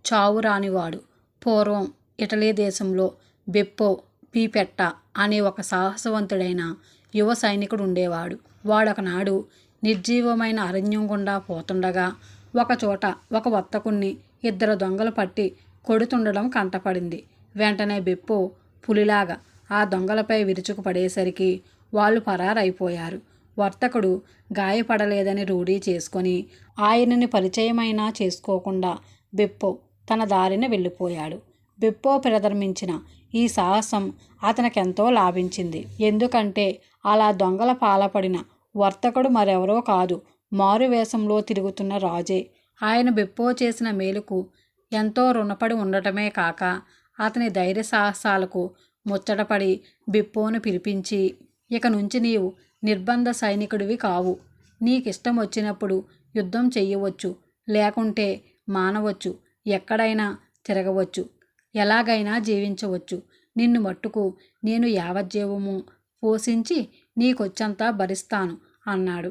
చావురానివాడు. పూర్వం ఇటలీ దేశంలో బెప్పో పీపెట్ట అనే ఒక సాహసవంతుడైన యువ సైనికుడు ఉండేవాడు. వాడొకనాడు నిర్జీవమైన అరణ్యం గుండా పోతుండగా ఒకచోట ఒక వర్తకుణ్ణి ఇద్దరు దొంగలు పట్టి కొడుతుండడం కంటపడింది. వెంటనే బెప్పో పులిలాగా ఆ దొంగలపై విరుచుకు పడేసరికి వాళ్ళు పరారైపోయారు. వర్తకుడు గాయపడలేదని రూఢీ చేసుకొని ఆయనని పరిచయమైనా చేసుకోకుండా బెప్పో తన దారిన వెళ్ళిపోయాడు. బెప్పో ప్రదర్శించిన ఈ సాహసం అతనికెంతో లాభించింది. ఎందుకంటే అలా దొంగల పాలపడిన వర్తకుడు మరెవరో కాదు, మారువేషంలో తిరుగుతున్న రాజే. ఆయన బెప్పో చేసిన మేలుకు ఎంతో రుణపడి ఉండటమే కాక అతని ధైర్య సాహసాలకు ముచ్చటపడి బెప్పోను పిలిపించి, ఇక నుంచి నీవు నిర్బంధ సైనికుడివి కావు. నీకిష్టం వచ్చినప్పుడు యుద్ధం చెయ్యవచ్చు, లేకుంటే మానవచ్చు, ఎక్కడైనా తిరగవచ్చు, ఎలాగైనా జీవించవచ్చు. నిన్ను మట్టుకు నేను యావజ్జీవము పోషించి నీకొచ్చంతా భరిస్తాను అన్నాడు.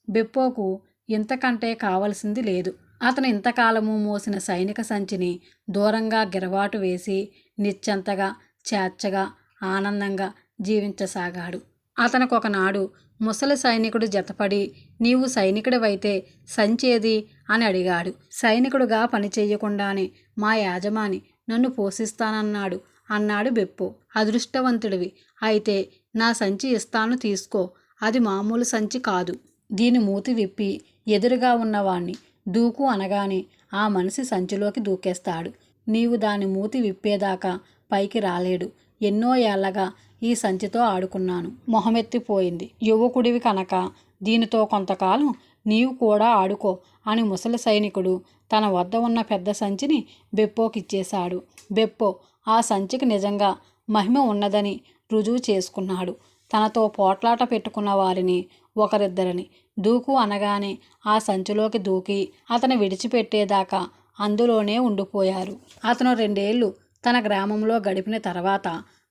బెప్పోకు ఇంతకంటే కావలసింది లేదు. అతను ఇంతకాలము మోసిన సైనిక సంచిని దూరంగా గిరవాటు వేసి నిశ్చంతగా, స్వేచ్ఛగా, ఆనందంగా జీవించసాగాడు. అతనికొకనాడు ముసలి సైనికుడు జతపడి, నీవు సైనికుడివైతే సంచేది అని అడిగాడు. సైనికుడుగా పనిచేయకుండానే మా యాజమాని నన్ను పోషిస్తానన్నాడు అన్నాడు బెప్పో. అదృష్టవంతుడివి. అయితే నా సంచి ఇస్తాను, తీసుకో. అది మామూలు సంచి కాదు. దీని మూతి విప్పి ఎదురుగా ఉన్నవాణ్ణి దూకు అనగానే ఆ మనిషి సంచిలోకి దూకేస్తాడు. నీవు దాని మూతి విప్పేదాకా పైకి రాలేడు. ఎన్నో ఏళ్లగా ఈ సంచితో ఆడుకున్నాను, మొహమెత్తిపోయింది. యువకుడివి కనుక దీనితో కొంతకాలం నీవు కూడా ఆడుకో అని ముసలి సైనికుడు తన వద్ద ఉన్న పెద్ద సంచిని బెప్పోకిచ్చేశాడు. బెప్పో ఆ సంచికి నిజంగా మహిమ ఉన్నదని రుజువు చేసుకున్నాడు. తనతో పోట్లాట పెట్టుకున్న వారిని ఒకరిద్దరిని దూకు అనగానే ఆ సంచిలోకి దూకి అతను విడిచిపెట్టేదాకా అందులోనే ఉండిపోయారు. అతను 2 ఏళ్ళు తన గ్రామంలో గడిపిన తర్వాత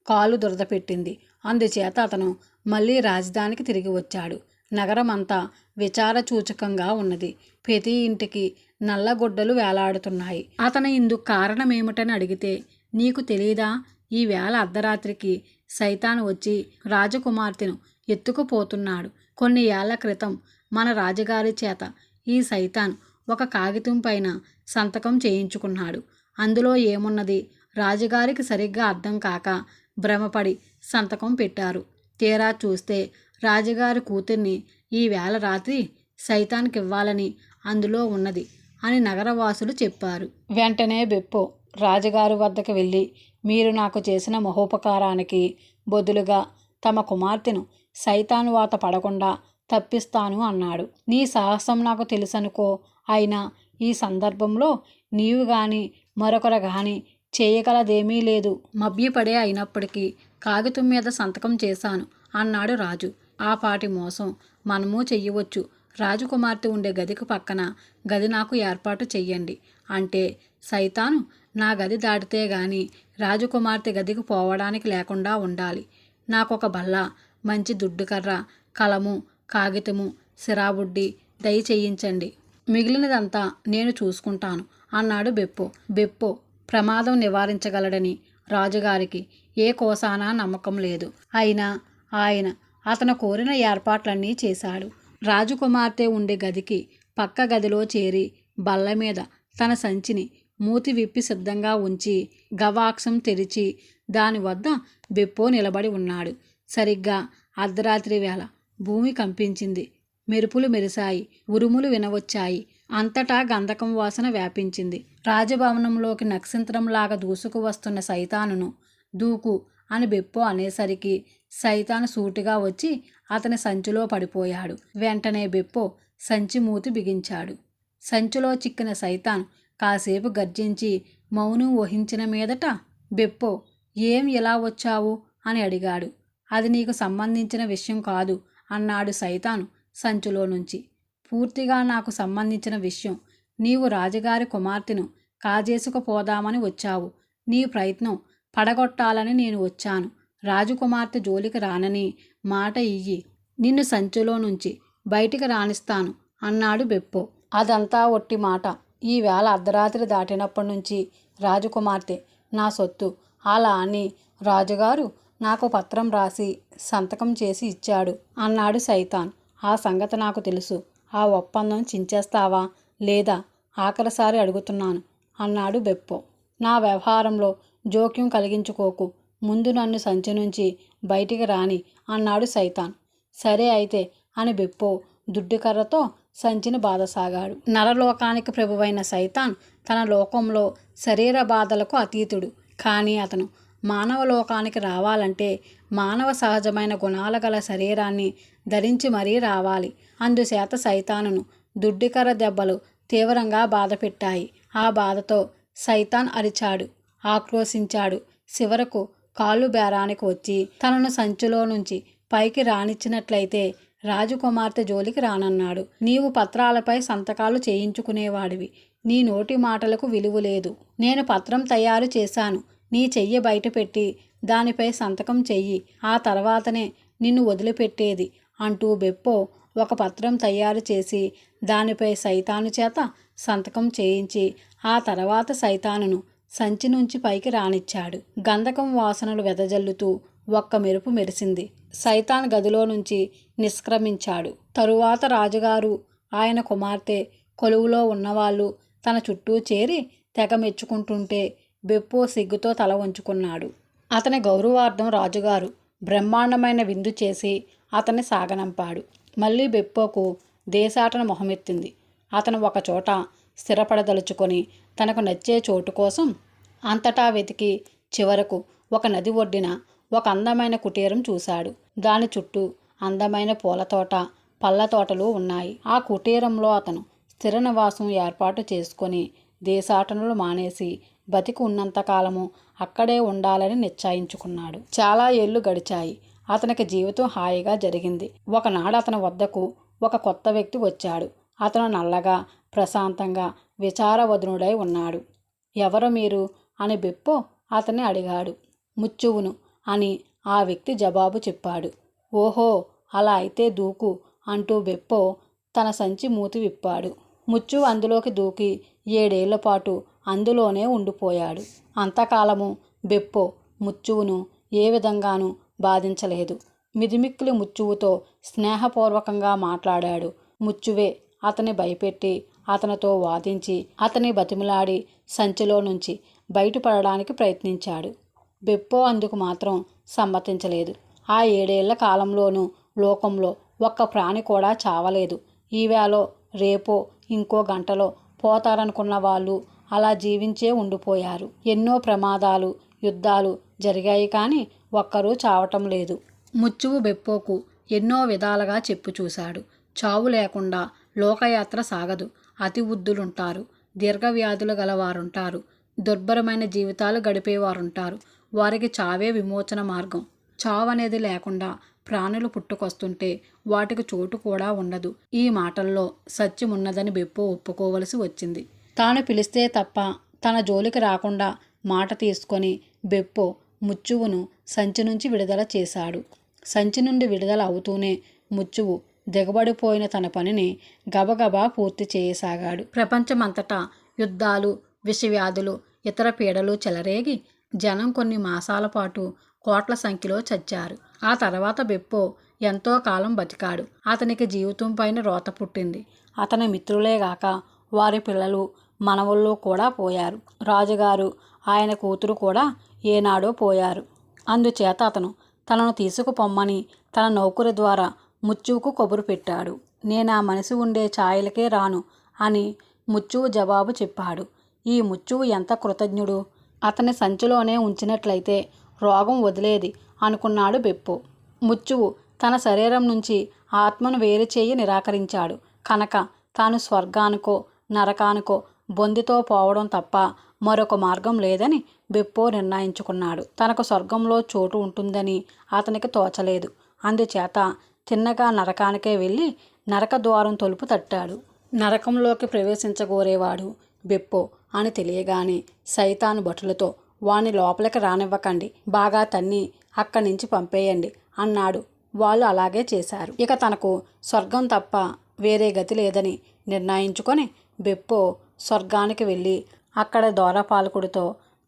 కాలు దురద పెట్టింది. అందుచేత అతను మళ్ళీ రాజధానికి తిరిగి వచ్చాడు. నగరం అంతా విచారసూచకంగా ఉన్నది. ప్రతి ఇంటికి నల్లగొడ్డలు వేలాడుతున్నాయి. అతను ఇందుకు కారణమేమిటని అడిగితే, నీకు తెలీదా? ఈ వేళ అర్ధరాత్రికి సైతాను వచ్చి రాజకుమార్తెను ఎత్తుకుపోతున్నాడు. కొన్ని ఏళ్ల క్రితం మన రాజుగారి చేత ఈ సైతాన్ ఒక కాగితం పైన సంతకం చేయించుకున్నాడు. అందులో ఏమున్నది రాజుగారికి సరిగ్గా అర్థం కాక భ్రమపడి సంతకం పెట్టారు. తీరా చూస్తే రాజుగారి కూతుర్ని ఈ వేళ రాత్రి సైతాన్కివ్వాలని అందులో ఉన్నది అని నగరవాసులు చెప్పారు. వెంటనే బెప్పో రాజుగారి వద్దకు వెళ్ళి, మీరు నాకు చేసిన మహోపకారానికి బదులుగా తమ కుమార్తెను సైతాను వాత పడకుండా తప్పిస్తాను అన్నాడు. నీ సాహసం నాకు తెలుసనుకో. అయినా ఈ సందర్భంలో నీవు గాని మరొకరు గాని చేయగలదేమీ లేదు. మభ్యపడే అయినప్పటికీ కాగితం మీద సంతకం చేశాను అన్నాడు రాజు. ఆ పాటి మోసం మనము చెయ్యవచ్చు. రాజకుమార్తె ఉండే గదికి పక్కన గది నాకు ఏర్పాటు చెయ్యండి అంటే, సైతాను నా గది దాటితే గాని రాజకుమార్తె గదికి పోవడానికి లేకుండా ఉండాలి. నాకొక బల్ల, మంచి దుడ్డుకర్ర, కలము, కాగితము, సిరాబుడ్డి దయచేయించండి. మిగిలినదంతా నేను చూసుకుంటాను అన్నాడు బెప్పో. బెప్పో ప్రమాదం నివారించగలడని రాజుగారికి ఏ కోసానా నమ్మకం లేదు. అయినా ఆయన అతను కోరిన ఏర్పాట్లన్నీ చేశాడు. రాజకుమార్తె ఉండే గదికి పక్క గదిలో చేరి బల్ల మీద తన సంచిని మూతి విప్పి సిద్ధంగా ఉంచి గవాక్షం తెరిచి దాని వద్ద బెప్పో నిలబడి ఉన్నాడు. సరిగ్గా అర్ధరాత్రి వేళ భూమి కంపించింది. మెరుపులు మెరిశాయి, ఉరుములు వినవచ్చాయి. అంతటా గంధకం వాసన వ్యాపించింది. రాజభవనంలోకి నక్షత్రంలాగా దూసుకు వస్తున్న సైతానును దూకు అని బెప్పో అనేసరికి సైతాను సూటిగా వచ్చి అతని సంచిలో పడిపోయాడు. వెంటనే బెప్పో సంచి మూతి బిగించాడు. సంచిలో చిక్కిన సైతాన్ కాసేపు గర్జించి మౌనం వహించిన మీదట, బెప్పో ఏం ఇలా వచ్చావు అని అడిగాడు. అది నీకు సంబంధించిన విషయం కాదు అన్నాడు సైతాను సంచిలో నుంచి. పూర్తిగా నాకు సంబంధించిన విషయం. నీవు రాజుగారి కుమార్తెను కాజేసుకుపోదామని వచ్చావు. నీ ప్రయత్నం పడగొట్టాలని నేను వచ్చాను. రాజకుమార్తె జోలికి రానని మాట ఇయ్యి, నిన్ను సంచిలో నుంచి బయటికి రానిస్తాను అన్నాడు బెప్పో. అదంతా ఒట్టి మాట. ఈవేళ అర్ధరాత్రి దాటినప్పటి నుంచి రాజకుమార్తె నా సొత్తు అలా అని రాజుగారు నాకు పత్రం రాసి సంతకం చేసి ఇచ్చాడు అన్నాడు సైతాన్. ఆ సంగతి నాకు తెలుసు. ఆ ఒప్పందం చించేస్తావా లేదా ఆఖరిసారి అడుగుతున్నాను అన్నాడు బెప్పో. నా వ్యవహారంలో జోక్యం కలిగించుకోకు. ముందు నన్ను సంచి నుంచి బయటికి రాని అన్నాడు సైతాన్. సరే అయితే అని బెప్పో దుడ్డుకర్రతో సంచిని బాధసాగాడు. నరలోకానికి ప్రభువైన సైతాన్ తన లోకంలో శరీర బాధలకు అతీతుడు. కానీ అతను మానవ లోకానికి రావాలంటే మానవ సహజమైన గుణాల గల శరీరాన్ని ధరించి మరీ రావాలి. అందుచేత సైతానును దుడ్డికర్ర దెబ్బలు తీవ్రంగా బాధపెట్టాయి. ఆ బాధతో సైతాన్ అరిచాడు, ఆక్రోశించాడు. చివరకు కాళ్ళు బేరానికి వచ్చి తనను సంచిలో నుంచి పైకి రానిచ్చినట్లయితే రాజకుమార్తె జోలికి రానన్నాడు. నీవు పత్రాలపై సంతకాలు చేయించుకునేవాడివి. నీ నోటి మాటలకు విలువ లేదు. నేను పత్రం తయారు చేశాను. నీ చెయ్యి బయటపెట్టి దానిపై సంతకం చెయ్యి. ఆ తర్వాతనే నిన్ను వదిలిపెట్టేది అంటూ బెప్పో ఒక పత్రం తయారు చేసి దానిపై సైతాను చేత సంతకం చేయించి ఆ తర్వాత సైతానును సంచి నుంచి పైకి రానిచ్చాడు. గంధకం వాసనలు వెదజల్లుతూ ఒక్క మెరుపు మెరిసింది. సైతాన్ గదిలో నుంచి నిష్క్రమించాడు. తరువాత రాజుగారు, ఆయన కుమార్తె, కొలువులో ఉన్నవాళ్ళు తన చుట్టూ చేరి తెగ మెచ్చుకుంటుంటే బెప్పో సిగ్గుతో తల వంచుకున్నాడు. అతని గౌరవార్థం రాజుగారు బ్రహ్మాండమైన విందు చేసి అతన్ని సాగనంపాడు. మళ్ళీ బెప్పోకు దేశాటన మొహమెత్తింది. అతను ఒకచోట స్థిరపడదలుచుకొని తనకు నచ్చే చోటు కోసం అంతటా వెతికి చివరకు ఒక నది ఒడ్డిన ఒక అందమైన కుటీరం చూశాడు. దాని చుట్టూ అందమైన పూలతోట, పళ్ళ తోటలు ఉన్నాయి. ఆ కుటీరంలో అతను స్థిర నివాసం ఏర్పాటు చేసుకొని దేశాటనలు మానేసి బతికి ఉన్నంతకాలము అక్కడే ఉండాలని నిశ్చయించుకున్నాడు. చాలా ఏళ్ళు గడిచాయి. అతనికి జీవితం హాయిగా జరిగింది. ఒకనాడు అతని వద్దకు ఒక కొత్త వ్యక్తి వచ్చాడు. అతను నల్లగా, ప్రశాంతంగా, విచారవదనుడై ఉన్నాడు. ఎవరు మీరు అని బెప్పో అతన్ని అడిగాడు. ముచ్చువును అని ఆ వ్యక్తి జవాబు చెప్పాడు. ఓహో, అలా అయితే దూకు అంటూ బెప్పో తన సంచి మూతి విప్పాడు. ముచ్చువు అందులోకి దూకి 7 ఏళ్ల పాటు అందులోనే ఉండిపోయాడు. అంతకాలము బెప్పో ముచ్చువును ఏ విధంగానూ బాధించలేదు. మిదిమిక్కిలి ముచ్చువుతో స్నేహపూర్వకంగా మాట్లాడాడు. ముచ్చువే అతన్ని భయపెట్టి అతనితో వాదించి అతని బతిమిలాడి సంచిలో నుంచి బయటపడడానికి ప్రయత్నించాడు. బెప్పో అందుకు మాత్రం సమ్మతించలేదు. ఆ 7 ఏళ్ల కాలంలోనూ లోకంలో ఒక్క ప్రాణి కూడా చావలేదు. ఈవేళో రేపో ఇంకో గంటలో పోతారనుకున్న వాళ్ళు అలా జీవించే ఉండిపోయారు. ఎన్నో ప్రమాదాలు, యుద్ధాలు జరిగాయి కానీ ఒక్కరూ చావటం లేదు. ముచ్చువు బెప్పోకు ఎన్నో విధాలుగా చెప్పు చూశాడు. చావు లేకుండా లోకయాత్ర సాగదు. అతి వృద్ధులుంటారు, దీర్ఘవ్యాధులు గలవారుంటారు, దుర్భరమైన జీవితాలు గడిపేవారుంటారు. వారికి చావే విమోచన మార్గం. చావు అనేది లేకుండా ప్రాణులు పుట్టుకొస్తుంటే వాటికి చోటు కూడా ఉండదు. ఈ మాటల్లో సత్యమున్నదని బెప్పో ఒప్పుకోవలసి వచ్చింది. తాను పిలిస్తే తప్ప తన జోలికి రాకుండా మాట తీసుకొని బెప్పో ముచ్చువును సంచి నుంచి విడుదల చేశాడు. సంచి నుండి విడుదల అవుతూనే ముచ్చువు దిగబడిపోయిన తన పనిని గబగబా పూర్తి చేయసాగాడు. ప్రపంచమంతటా యుద్ధాలు, విషవ్యాధులు, ఇతర పీడలు చెలరేగి జనం కొన్ని మాసాల పాటు కోట్ల సంఖ్యలో చచ్చారు. ఆ తర్వాత బెప్పో ఎంతో కాలం బతికాడు. అతనికి జీవితం పైన రోత పుట్టింది. అతని మిత్రులేగాక వారి పిల్లలు, మనవళ్ళు కూడా పోయారు. రాజుగారు, ఆయన కూతురు కూడా ఏనాడో పోయారు. అందుచేత అతను తనను తీసుకుపొమ్మని తన నౌకరు ద్వారా ముచ్చువుకు కబురు పెట్టాడు. నేనా మనిషి ఉండే ఛాయలకే రాను అని ముచ్చువు జవాబు చెప్పాడు. ఈ ముచ్చువు ఎంత కృతజ్ఞుడు! అతని సంచిలోనే ఉంచినట్లయితే రోగం వదిలేది అనుకున్నాడు బెప్పో. ముచ్చువు తన శరీరం నుంచి ఆత్మను వేరు చేయి నిరాకరించాడు కనుక తాను స్వర్గానికో నరకానికో బొందితో పోవడం తప్ప మరొక మార్గం లేదని బెప్పో నిర్ణయించుకున్నాడు. తనకు స్వర్గంలో చోటు ఉంటుందని అతనికి తోచలేదు. అందుచేత తిన్నగా నరకానికే వెళ్ళి నరక ద్వారం తలుపు తట్టాడు. నరకంలోకి ప్రవేశించగోరేవాడు బెప్పో అని తెలియగానే సైతాను భటులతో వాణ్ణి లోపలికి రానివ్వకండి, బాగా తన్ని అక్కడి నుంచి పంపేయండి అన్నాడు. వాళ్ళు అలాగే చేశారు. ఇక తనకు స్వర్గం తప్ప వేరే గతి లేదని నిర్ణయించుకొని బెప్పో స్వర్గానికి వెళ్ళి అక్కడ ద్వారపాలకుడితో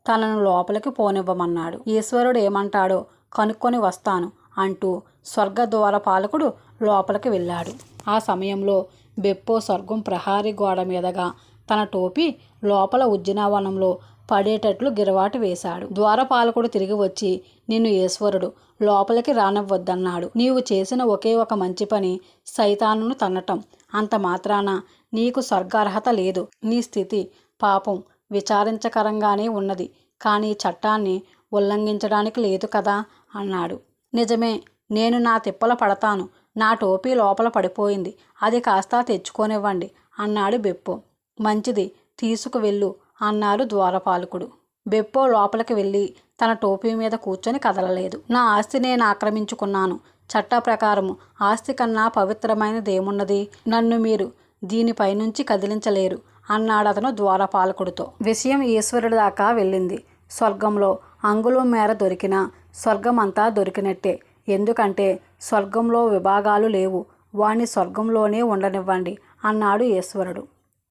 తనను లోపలికి పోనివ్వమన్నాడు. ఈశ్వరుడు ఏమంటాడో కనుక్కొని వస్తాను అంటూ స్వర్గ ద్వారపాలకుడు లోపలికి వెళ్ళాడు. ఆ సమయంలో బెప్పో స్వర్గం ప్రహారీ గోడ మీదగా తన టోపీ లోపల ఉద్యానవనంలో పడేటట్లు గిరవాటు వేశాడు. ద్వారపాలకుడు తిరిగి వచ్చి, నిన్ను ఈశ్వరుడు లోపలికి రానివ్వద్దన్నాడు. నీవు చేసిన ఒకే ఒక మంచి పని సైతానును తన్నటం. అంత మాత్రాన నీకు స్వర్గార్హత లేదు. నీ స్థితి పాపం విచారించకరంగానే ఉన్నది, కానీ చట్టాన్ని ఉల్లంఘించడానికి లేదు కదా అన్నాడు. నిజమే, నేను నా తిప్పల పడతాను. నా టోపీ లోపల పడిపోయింది, అది కాస్త తెచ్చుకోనివ్వండి అన్నాడు బెప్పో. మంచిది, తీసుకువెళ్ళు అన్నాడు ద్వారపాలకుడు. బెప్పో లోపలికి వెళ్ళి తన టోపీ మీద కూర్చొని కదలలేదు. నా ఆస్తి నేను ఆక్రమించుకున్నాను. చట్ట ప్రకారము ఆస్తి కన్నా పవిత్రమైనదేమున్నది? నన్ను మీరు దీనిపైనుంచి కదిలించలేరు అన్నాడతను ద్వారపాలకుడితో. విషయం ఈశ్వరుడి దాకా వెళ్ళింది. స్వర్గంలో అంగుళం మేర దొరికినా స్వర్గమంతా దొరికినట్టే. ఎందుకంటే స్వర్గంలో విభాగాలు లేవు. వాణ్ణి స్వర్గంలోనే ఉండనివ్వండి అన్నాడు ఈశ్వరుడు.